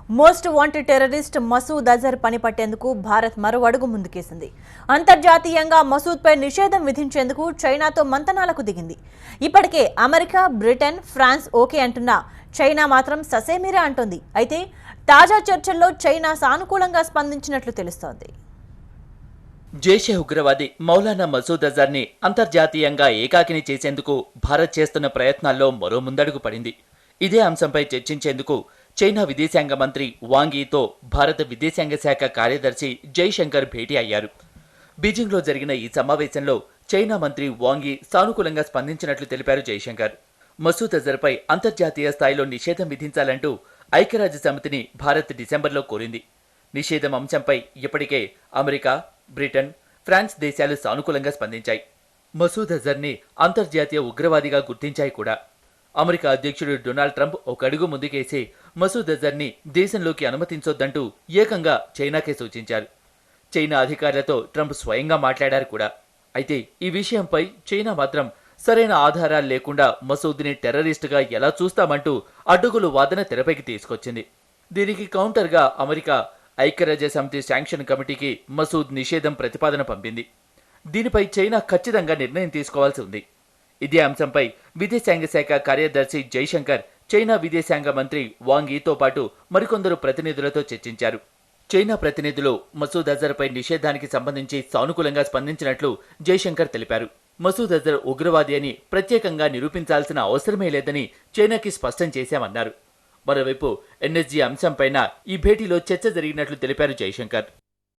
Most wanted terrorist Masood Azhar పని పట్టేందుకు భారత్ మరో అడుగు ముందుకేసింది. అంతర్జాతీయంగా మసూద్పై నిషేధం విధించేందుకు చైనాతో మంతనాలకు దిగింది. ఇప్పటికే అమెరికా, బ్రిటన్, ఫ్రాన్స్ ఓకే అంటున్నా చైనా మాత్రం ససేమిరా అంటోంది. అయితే తాజా చర్చల్లో చైనా సానుకూలంగా స్పందించినట్లు తెలుస్తోంది. జైషే ఉగ్రవాది మౌలానా మసూద్ అజర్ని అంతర్జాతీయంగా ఏకాకిని చేసేందుకు భారత్ చేస్తున్న ప్రయత్నాల్లో మరో ముందడుగు పడింది. ఇదే అంశంపై చర్చించేందుకు చైనా విదేశాంగ మంత్రి వాంగ్ యీతో భారత విదేశాంగ శాఖ కార్యదర్శి జైశంకర్ భేటీ అయ్యారు. బీజింగ్లో జరిగిన ఈ సమావేశంలో చైనా మంత్రి వాంగ్ యీ సానుకూలంగా స్పందించినట్లు తెలిపారు జైశంకర్. మసూద్ అజర్పై అంతర్జాతీయ స్థాయిలో నిషేధం విధించాలంటూ ఐక్యరాజ్య సమితిని భారత్ డిసెంబర్లో కోరింది. నిషేధం అంశంపై ఇప్పటికే అమెరికా, బ్రిటన్, ఫ్రాన్స్ దేశాలు సానుకూలంగా స్పందించాయి. మసూద్ అజర్ని అంతర్జాతీయ ఉగ్రవాదిగా గుర్తించాయి కూడా. అమెరికా అధ్యక్షుడు డొనాల్డ్ ట్రంప్ ఒక అడుగు ముందుకేసి మసూద్ అజర్ని దేశంలోకి అనుమతించొద్దంటూ ఏకంగా చైనాకే సూచించారు. చైనా అధికారులతో ట్రంప్ స్వయంగా మాట్లాడారు కూడా. అయితే ఈ విషయంపై చైనా మాత్రం సరైన ఆధారాలు లేకుండా మసూద్ని టెర్రరిస్టుగా ఎలా చూస్తామంటూ అడ్డుగులు వాదన తెరపైకి తీసుకొచ్చింది. దీనికి కౌంటర్గా అమెరికా ఐక్యరాజ్య సమితి శాంక్షన్ కమిటీకి మసూద్ నిషేధం ప్రతిపాదన పంపింది. దీనిపై చైనా ఖచ్చితంగా నిర్ణయం తీసుకోవాల్సి ఉంది. ఇదే అంశంపై విదేశాంగ శాఖ కార్యదర్శి జైశంకర్ చైనా విదేశాంగ మంత్రి వాంగ్ యీతో పాటు మరికొందరు ప్రతినిధులతో చర్చించారు. చైనా ప్రతినిధులు మసూద్ అజర్పై నిషేధానికి సంబంధించి సానుకూలంగా స్పందించినట్లు జైశంకర్ తెలిపారు. మసూద్ అజర్ ఉగ్రవాది అని ప్రత్యేకంగా నిరూపించాల్సిన అవసరమే లేదని చైనాకి స్పష్టం చేశామన్నారు. మరోవైపు ఎన్ఎస్జీ అంశంపైన ఈ భేటీలో చర్చ జరిగినట్లు తెలిపారు జైశంకర్.